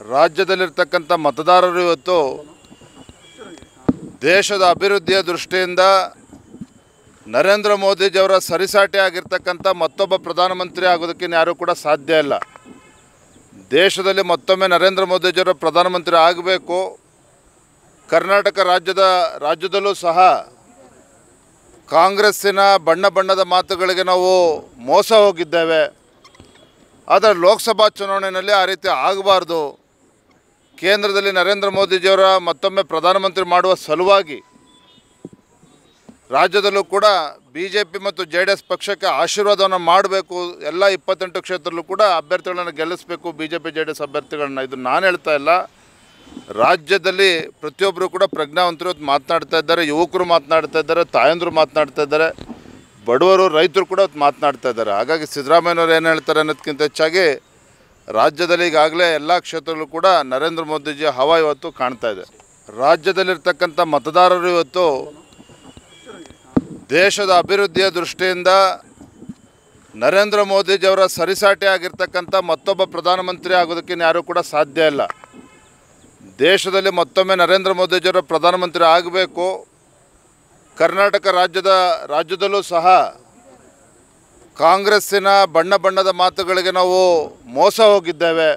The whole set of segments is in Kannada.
ರಾಜ್ಯದಲ್ಲಿರ್ತಕ್ಕಂಥ ಮತದಾರರು ಇವತ್ತು ದೇಶದ ಅಭಿವೃದ್ಧಿಯ ದೃಷ್ಟಿಯಿಂದ ನರೇಂದ್ರ ಮೋದಿಜಿಯವರ ಸರಿಸಾಟಿ ಆಗಿರ್ತಕ್ಕಂಥ ಮತ್ತೊಬ್ಬ ಪ್ರಧಾನಮಂತ್ರಿ ಆಗೋದಕ್ಕೆ ಯಾರೂ ಕೂಡ ಸಾಧ್ಯ ಇಲ್ಲ. ದೇಶದಲ್ಲಿ ಮತ್ತೊಮ್ಮೆ ನರೇಂದ್ರ ಮೋದಿಜಿಯವರ ಪ್ರಧಾನಮಂತ್ರಿ ಆಗಬೇಕು. ಕರ್ನಾಟಕ ರಾಜ್ಯದಲ್ಲೂ ಸಹ ಕಾಂಗ್ರೆಸ್ಸಿನ ಬಣ್ಣದ ಮಾತುಗಳಿಗೆ ನಾವು ಮೋಸ ಹೋಗಿದ್ದೇವೆ. ಆದರೆ ಲೋಕಸಭಾ ಚುನಾವಣೆಯಲ್ಲಿ ಆ ರೀತಿ ಆಗಬಾರ್ದು. ಕೇಂದ್ರದಲ್ಲಿ ನರೇಂದ್ರ ಮೋದಿಜಿಯವರ ಮತ್ತೊಮ್ಮೆ ಪ್ರಧಾನಮಂತ್ರಿ ಮಾಡುವ ಸಲುವಾಗಿ ರಾಜ್ಯದಲ್ಲೂ ಕೂಡ BJP ಮತ್ತು JDS ಪಕ್ಷಕ್ಕೆ ಆಶೀರ್ವಾದವನ್ನು ಮಾಡಬೇಕು. ಎಲ್ಲ 28 ಕ್ಷೇತ್ರದಲ್ಲೂ ಕೂಡ ಅಭ್ಯರ್ಥಿಗಳನ್ನು ಗೆಲ್ಲಿಸಬೇಕು, BJP JDS ಅಭ್ಯರ್ಥಿಗಳನ್ನ. ಇದು ನಾನು ಹೇಳ್ತಾ ಇಲ್ಲ. ರಾಜ್ಯದಲ್ಲಿ ಪ್ರತಿಯೊಬ್ಬರು ಕೂಡ ಪ್ರಜ್ಞಾವಂತರು ಮಾತನಾಡ್ತಾ ಇದ್ದಾರೆ, ಯುವಕರು ಮಾತನಾಡ್ತಾ ಇದ್ದಾರೆ, ತಾಯಂದರು ಮಾತನಾಡ್ತಾ ಇದ್ದಾರೆ, ಬಡವರು ರೈತರು ಕೂಡ ಮಾತನಾಡ್ತಾ ಇದ್ದಾರೆ. ಹಾಗಾಗಿ ಸಿದ್ದರಾಮಯ್ಯನವರು ಏನು ಹೇಳ್ತಾರೆ ಅನ್ನೋದಕ್ಕಿಂತ ಹೆಚ್ಚಾಗಿ ರಾಜ್ಯದಲ್ಲಿ ಈಗಾಗಲೇ ಎಲ್ಲ ಕ್ಷೇತ್ರದಲ್ಲೂ ಕೂಡ ನರೇಂದ್ರ ಮೋದಿಜಿ ಹವಾ ಇವತ್ತು ಕಾಣ್ತಾ ಇದೆ. ರಾಜ್ಯದಲ್ಲಿರ್ತಕ್ಕಂಥ ಮತದಾರರು ಇವತ್ತು ದೇಶದ ಅಭಿವೃದ್ಧಿಯ ದೃಷ್ಟಿಯಿಂದ ನರೇಂದ್ರ ಮೋದಿಜಿಯವರ ಸರಿಸಾಟಿ ಆಗಿರ್ತಕ್ಕಂಥ ಮತ್ತೊಬ್ಬ ಪ್ರಧಾನಮಂತ್ರಿ ಆಗೋದಕ್ಕೆ ಯಾರೂ ಕೂಡ ಸಾಧ್ಯ ಇಲ್ಲ. ದೇಶದಲ್ಲಿ ಮತ್ತೊಮ್ಮೆ ನರೇಂದ್ರ ಮೋದಿಜಿಯವರ ಪ್ರಧಾನಮಂತ್ರಿ ಆಗಬೇಕು. ಕರ್ನಾಟಕ ರಾಜ್ಯದಲ್ಲೂ ಸಹ ಕಾಂಗ್ರೆಸ್ಸಿನ ಬಣ್ಣದ ಮಾತುಗಳಿಗೆ ನಾವು ಮೋಸ ಹೋಗಿದ್ದೇವೆ.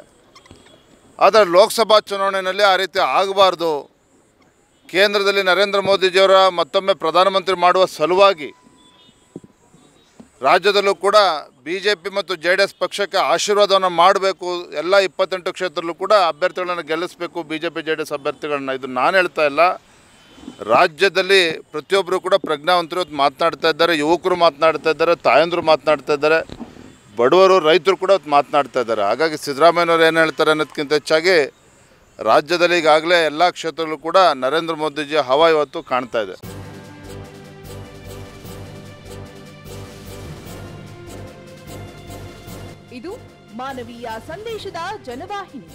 ಆದರೆ ಲೋಕಸಭಾ ಚುನಾವಣೆಯಲ್ಲಿ ಆ ರೀತಿ ಆಗಬಾರ್ದು. ಕೇಂದ್ರದಲ್ಲಿ ನರೇಂದ್ರ ಮೋದಿಜಿಯವರ ಮತ್ತೊಮ್ಮೆ ಪ್ರಧಾನಮಂತ್ರಿ ಮಾಡುವ ಸಲುವಾಗಿ ರಾಜ್ಯದಲ್ಲೂ ಕೂಡ BJP ಮತ್ತು JDS ಪಕ್ಷಕ್ಕೆ ಆಶೀರ್ವಾದವನ್ನು ಮಾಡಬೇಕು. ಎಲ್ಲ 28 ಕ್ಷೇತ್ರದಲ್ಲೂ ಕೂಡ ಅಭ್ಯರ್ಥಿಗಳನ್ನು ಗೆಲ್ಲಿಸಬೇಕು, BJP JDS ಅಭ್ಯರ್ಥಿಗಳನ್ನ. ಇದು ನಾನು ಹೇಳ್ತಾ ಇಲ್ಲ. ರಾಜ್ಯದಲ್ಲಿ ಪ್ರತಿಯೊಬ್ಬರು ಕೂಡ ಪ್ರಜ್ಞಾವಂತರು ಮಾತನಾಡ್ತಾ ಇದ್ದಾರೆ, ಯುವಕರು ಮಾತನಾಡ್ತಾ ಇದ್ದಾರೆ, ತಾಯಂದರು ಮಾತನಾಡ್ತಾ ಇದ್ದಾರೆ, ಬಡವರು ರೈತರು ಕೂಡ ಮಾತನಾಡ್ತಾ ಇದ್ದಾರೆ. ಹಾಗಾಗಿ ಸಿದ್ದರಾಮಯ್ಯನವರು ಏನು ಹೇಳ್ತಾರೆ ಅನ್ನೋದಕ್ಕಿಂತ ಹೆಚ್ಚಾಗಿ ರಾಜ್ಯದಲ್ಲಿ ಈಗಾಗಲೇ ಎಲ್ಲ ಕ್ಷೇತ್ರದಲ್ಲೂ ಕೂಡ ನರೇಂದ್ರ ಮೋದಿಜಿ ಹವಾ ಇವತ್ತು ಕಾಣ್ತಾ ಇದೆ. ಇದು ಮಾನವೀಯ ಸಂದೇಶದ ಜನವಾಹಿನಿ.